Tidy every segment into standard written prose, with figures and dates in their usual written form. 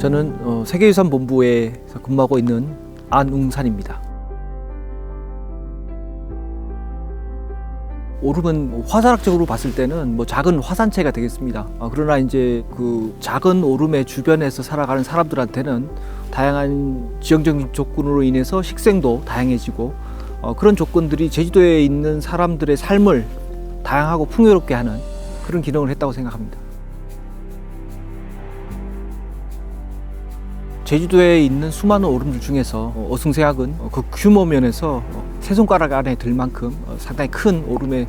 저는 세계유산본부에서 근무하고 있는 안웅산입니다. 오름은 화산학적으로 봤을 때는 작은 화산체가 되겠습니다. 그러나 이제 그 작은 오름의 주변에서 살아가는 사람들한테는 다양한 지형적인 조건으로 인해서 식생도 다양해지고 그런 조건들이 제주도에 있는 사람들의 삶을 다양하고 풍요롭게 하는 그런 기능을 했다고 생각합니다. 제주도에 있는 수많은 오름들 중에서 어승세악은 그 규모 면에서 세 손가락 안에 들 만큼 상당히 큰 오름에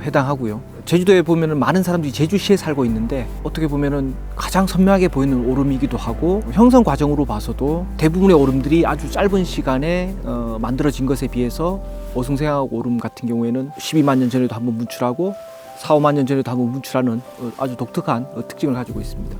해당하고요. 제주도에 보면은 많은 사람들이 제주시에 살고 있는데 어떻게 보면은 가장 선명하게 보이는 오름이기도 하고 형성 과정으로 봐서도 대부분의 오름들이 아주 짧은 시간에 만들어진 것에 비해서 어승세악 오름 같은 경우에는 12만 년 전에도 한번 분출하고 4, 5만 년 전에도 한번 분출하는 아주 독특한 특징을 가지고 있습니다.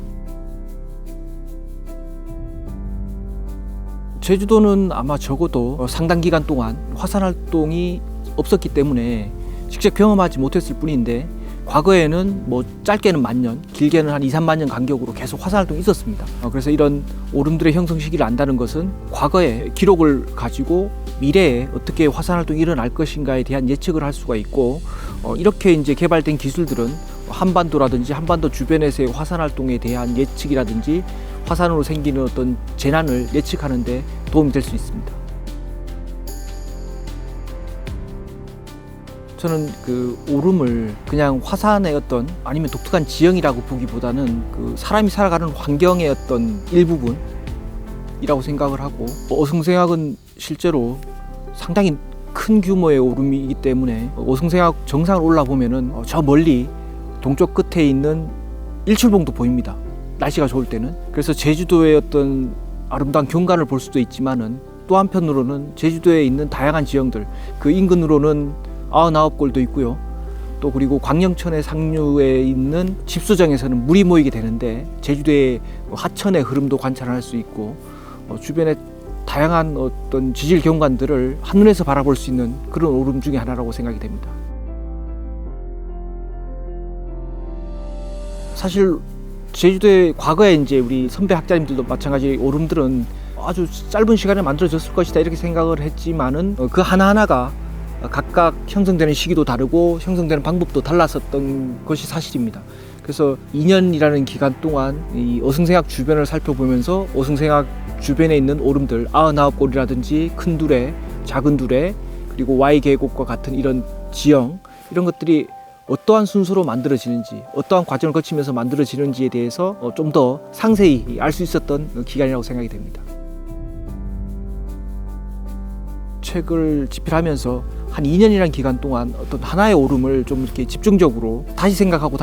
제주도는 아마 적어도 상당 기간 동안 화산 활동이 없었기 때문에 직접 경험하지 못했을 뿐인데 과거에는 짧게는 만 년, 길게는 한 2, 3만 년 간격으로 계속 화산 활동이 있었습니다. 그래서 이런 오름들의 형성 시기를 안다는 것은 과거의 기록을 가지고 미래에 어떻게 화산 활동이 일어날 것인가에 대한 예측을 할 수가 있고 이렇게 이제 개발된 기술들은 한반도라든지 한반도 주변에서의 화산 활동에 대한 예측이라든지 화산으로 생기는 어떤 재난을 예측하는 데 도움이 될 수 있습니다. 저는 그 오름을 그냥 화산의 어떤 아니면 독특한 지형이라고 보기보다는 그 사람이 살아가는 환경의 어떤 일부분이라고 생각을 하고 어승세악은 실제로 상당히 큰 규모의 오름이기 때문에 어승세악 정상을 올라보면은 저 멀리 동쪽 끝에 있는 일출봉도 보입니다. 날씨가 좋을 때는. 그래서 제주도의 어떤 아름다운 경관을 볼 수도 있지만은 또 한편으로는 제주도에 있는 다양한 지형들, 그 인근으로는 99골도 있고요. 또 그리고 광령천의 상류에 있는 집수정에서는 물이 모이게 되는데 제주도의 하천의 흐름도 관찰할 수 있고 주변에 다양한 어떤 지질 경관들을 한눈에서 바라볼 수 있는 그런 오름 중에 하나라고 생각이 됩니다. 사실 제주도의 과거에 이제 우리 선배 학자님들도 마찬가지 오름들은 아주 짧은 시간에 만들어졌을 것이다 이렇게 생각을 했지만은 그 하나하나가 각각 형성되는 시기도 다르고 형성되는 방법도 달랐었던 것이 사실입니다. 그래서 2년이라는 기간 동안 이 어승세악 주변을 살펴보면서 어승세악 주변에 있는 오름들 99골이라든지 큰 두레, 작은 두레 그리고 Y 계곡과 같은 이런 지형 이런 것들이 어떠한 순서로 만들어지는지 어떠한 과정을 거치면서 만들어지는지에 대해서 좀 더 상세히 알 수 있었던 기간이라고 생각이 됩니다. 책을 집필하면서 한 2년이라는 기간 동안 어떤 하나의 오름을 좀 이렇게 집중적으로 다시 생각하고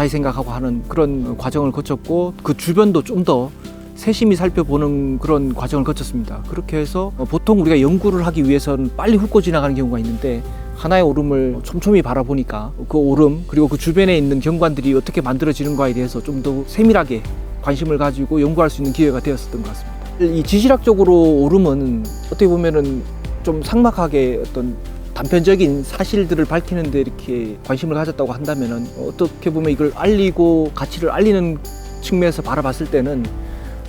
하는 그런 과정을 거쳤고 그 주변도 좀 더 세심히 살펴보는 그런 과정을 거쳤습니다. 그렇게 해서 보통 우리가 연구를 하기 위해서는 빨리 훑고 지나가는 경우가 있는데 하나의 오름을 촘촘히 바라보니까 그 오름 그리고 그 주변에 있는 경관들이 어떻게 만들어지는가에 대해서 좀 더 세밀하게 관심을 가지고 연구할 수 있는 기회가 되었었던 것 같습니다. 이 지질학적으로 오름은 어떻게 보면은 좀 삭막하게 어떤 단편적인 사실들을 밝히는 데 이렇게 관심을 가졌다고 한다면은 어떻게 보면 이걸 알리고 가치를 알리는 측면에서 바라봤을 때는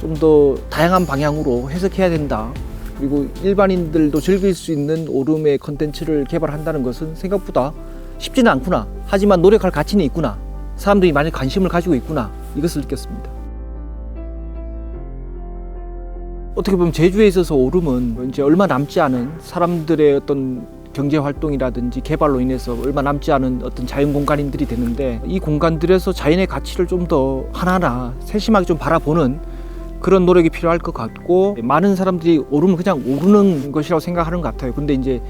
좀 더 다양한 방향으로 해석해야 된다. 그리고 일반인들도 즐길 수 있는 오름의 컨텐츠를 개발한다는 것은 생각보다 쉽지는 않구나. 하지만 노력할 가치는 있구나. 사람들이 많이 관심을 가지고 있구나. 이것을 느꼈습니다. 어떻게 보면 제주에 있어서 오름은 이제 얼마 남지 않은 사람들의 어떤 경제 활동이라든지 개발로 인해서 얼마 남지 않은 어떤 자연 공간들이 되는데 이 공간들에서 자연의 가치를 좀 더 하나하나 세심하게 좀 바라보는 그런 노력이 필요할 것 같고 많은 사람들이 오름을 그냥 오르는 것이라고 생각하는 것 같아요. 근데 이제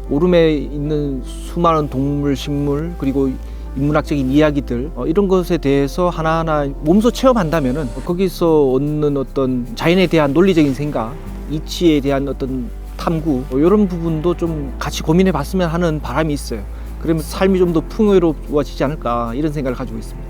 오름에 있는 수많은 동물, 식물 그리고 인문학적인 이야기들 이런 것에 대해서 하나하나 몸소 체험한다면은 거기서 얻는 어떤 자연에 대한 논리적인 생각, 이치에 대한 어떤 탐구 이런 부분도 좀 같이 고민해 봤으면 하는 바람이 있어요. 그러면 삶이 좀 더 풍요로워지지 않을까 이런 생각을 가지고 있습니다.